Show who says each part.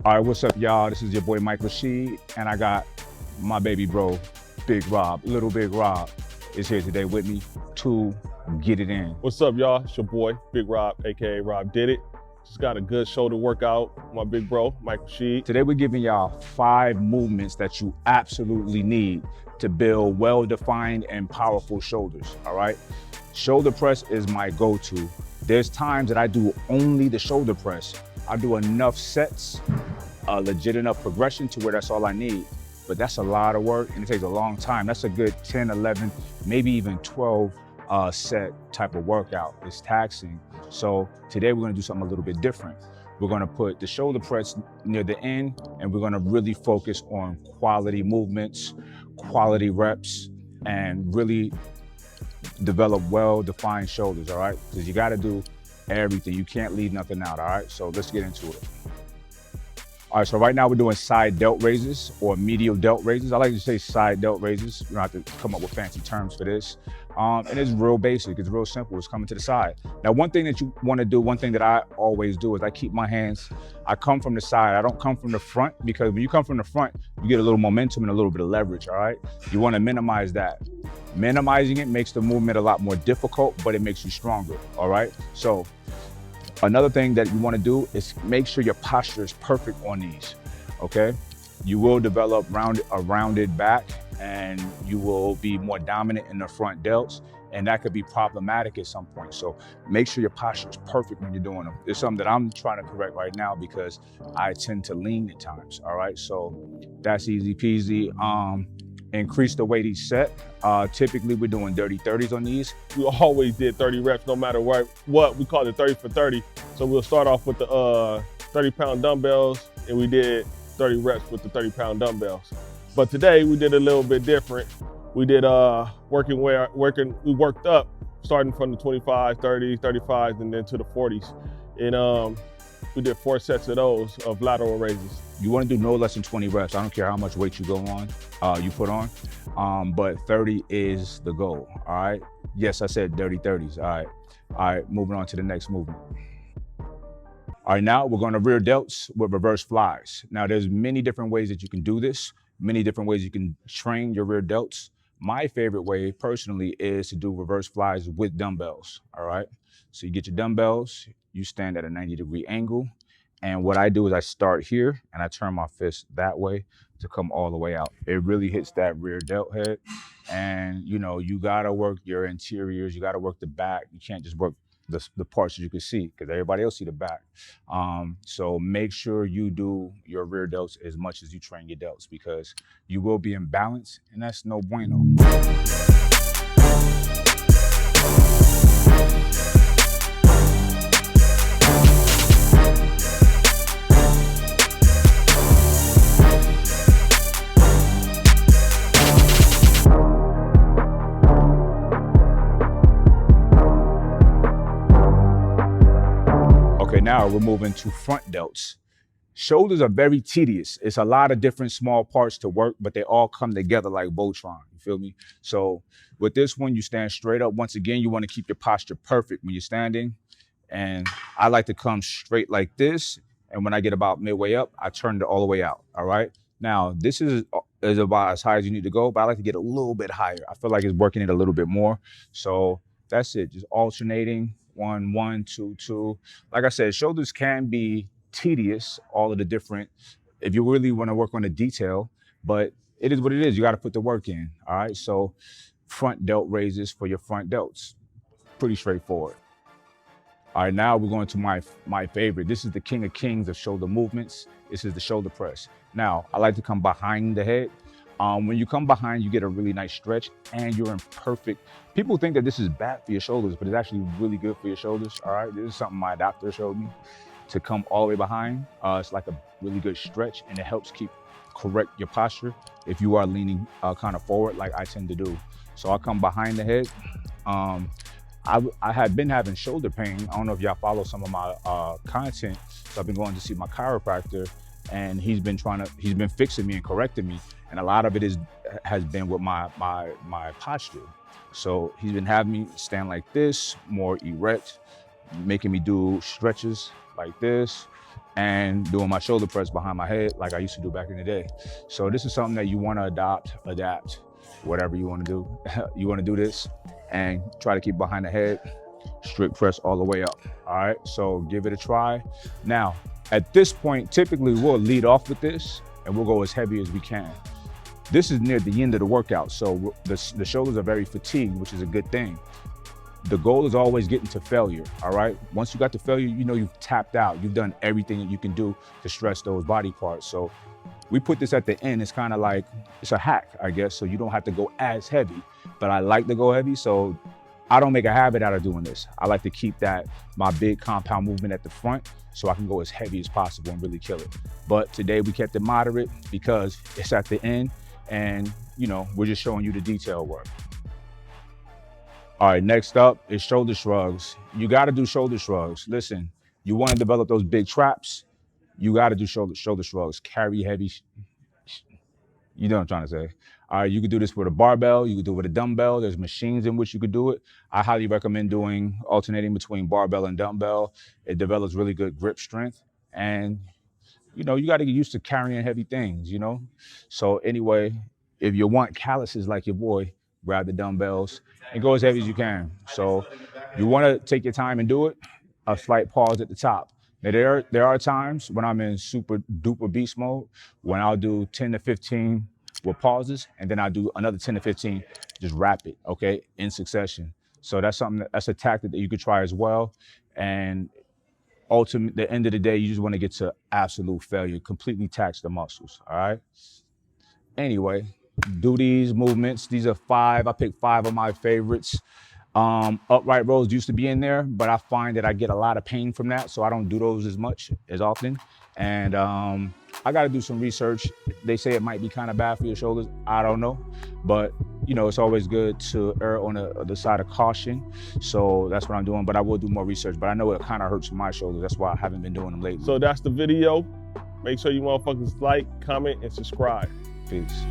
Speaker 1: All right, what's up, y'all? This is your boy Mike Rashid, and I got my baby bro, Big Rob, Little Big Rob, is here today with me to get it in.
Speaker 2: What's up, y'all? It's your boy, Big Rob, aka Rob Did It. Just got a good shoulder workout. My big bro, Mike Rashid.
Speaker 1: Today we're giving y'all 5 movements that you absolutely need to build well-defined and powerful shoulders, all right? Shoulder press is my go-to. There's times that I do only the shoulder press. I do enough sets, a legit enough progression to where that's all I need. But that's a lot of work and it takes a long time. That's a good 10, 11, maybe even 12 set type of workout. It's taxing. So today we're gonna do something a little bit different. We're gonna put the shoulder press near the end and we're gonna really focus on quality movements, quality reps, and really develop well-defined shoulders, all right? Because you gotta do everything. You can't leave nothing out, all right? So let's get into it. All right, so right now we're doing side delt raises or medial delt raises. I like to say side delt raises. You don't have to come up with fancy terms for this. And it's real basic, it's real simple. It's coming to the side. Now, one thing that you wanna do, one thing that I always do is I keep my hands, I come from the side. I don't come from the front because when you come from the front, you get a little momentum and a little bit of leverage, all right? You wanna minimize that. Minimizing it makes the movement a lot more difficult, but it makes you stronger, all right? So, another thing that you want to do is make sure your posture is perfect on these, okay? You will develop a rounded back and you will be more dominant in the front delts, and that could be problematic at some point. So make sure your posture is perfect when you're doing them. It's something that I'm trying to correct right now because I tend to lean at times, all right? So that's easy peasy. Increase the weight each set. Typically we're doing dirty 30s on these.
Speaker 2: We always did 30 reps no matter what. We call it 30 for 30. So we'll start off with the 30-pound dumbbells and we did 30 reps with the 30-pound dumbbells. But today we did a little bit different. We did we worked up starting from the 25, 30, 35s and then to the 40s. And we did 4 sets of those of lateral raises.
Speaker 1: You want to do no less than 20 reps. I don't care how much weight you put on, but 30 is the goal, all right? Yes, I said dirty 30s, all right, moving on to the next movement. All right, now we're going to rear delts with reverse flies. Now there's many different ways that you can do this, many different ways you can train your rear delts. My favorite way personally is to do reverse flies with dumbbells, all right? So you get your dumbbells, you stand at a 90-degree angle, and what I do is I start here and I turn my fist that way to come all the way out. It really hits that rear delt head. And you know, you gotta work your interiors, you gotta work the back. You can't just work the parts that you can see because everybody else see the back. So make sure you do your rear delts as much as you train your delts because you will be in balance and that's no bueno. Okay, now we're moving to front delts. Shoulders are very tedious. It's a lot of different small parts to work, but they all come together like Voltron, you feel me? So with this one, you stand straight up. Once again, you want to keep your posture perfect when you're standing. And I like to come straight like this. And when I get about midway up, I turn it all the way out, all right? Now, this is about as high as you need to go, but I like to get a little bit higher. I feel like it's working it a little bit more. So that's it, just alternating. 1, 1, 2, 2. Like I said, shoulders can be tedious, all of the different, if you really want to work on the detail, but it is what it is. You got to put the work in, all right? So front delt raises for your front delts. Pretty straightforward. All right, now we're going to my favorite. This is the king of kings of shoulder movements. This is the shoulder press. Now, I like to come behind the head. When you come behind, you get a really nice stretch and you're in perfect. People think that this is bad for your shoulders, but it's actually really good for your shoulders, all right? This is something my doctor showed me, to come all the way behind. It's like a really good stretch and it helps correct your posture if you are leaning kind of forward like I tend to do. So I come behind the head. I had been having shoulder pain. I don't know if y'all follow some of my content. So I've been going to see my chiropractor and he's been fixing me and correcting me. And a lot of it has been with my posture. So he's been having me stand like this, more erect, making me do stretches like this. and doing my shoulder press behind my head like I used to do back in the day. So this is something that you want to adapt, whatever you want to do. You want to do this and try to keep behind the head, strict press all the way up. All right, so give it a try. Now, at this point, typically we'll lead off with this and we'll go as heavy as we can. This is near the end of the workout, so the shoulders are very fatigued, which is a good thing. The goal is always getting to failure, all right? Once you got to failure, you know you've tapped out. You've done everything that you can do to stretch those body parts. So we put this at the end. It's kind of like, it's a hack, I guess, so you don't have to go as heavy. But I like to go heavy, so I don't make a habit out of doing this. I like to keep my big compound movement at the front so I can go as heavy as possible and really kill it. But today we kept it moderate because it's at the end and, you know, we're just showing you the detail work. All right, next up is shoulder shrugs. You gotta do shoulder shrugs. Listen, you wanna develop those big traps, you gotta do shoulder shrugs. Carry heavy, you know what I'm trying to say. All right, you could do this with a barbell, you could do it with a dumbbell. There's machines in which you could do it. I highly recommend alternating between barbell and dumbbell. It develops really good grip strength. And you know, you gotta get used to carrying heavy things, you know? So anyway, if you want calluses like your boy, grab the dumbbells and go as heavy as you can. So you want to take your time and do it. A slight pause at the top. Now there are times when I'm in super duper beast mode when I'll do 10 to 15 with pauses, and then I'll do another 10 to 15 just rapid, okay, in succession. So that's a tactic that you could try as well. And ultimately, the end of the day, you just want to get to absolute failure, completely tax the muscles. All right. Anyway, do these movements. These are 5. I picked 5 of my favorites. Upright rows used to be in there, but I find that I get a lot of pain from that, so I don't do those as often. And I got to do some research. They say it might be kind of bad for your shoulders. I don't know, but you know, it's always good to err on the side of caution. So that's what I'm doing, but I will do more research. But I know it kind of hurts my shoulders. That's why I haven't been doing them lately.
Speaker 2: So that's the video. Make sure you motherfuckers like, comment, and subscribe.
Speaker 1: Peace.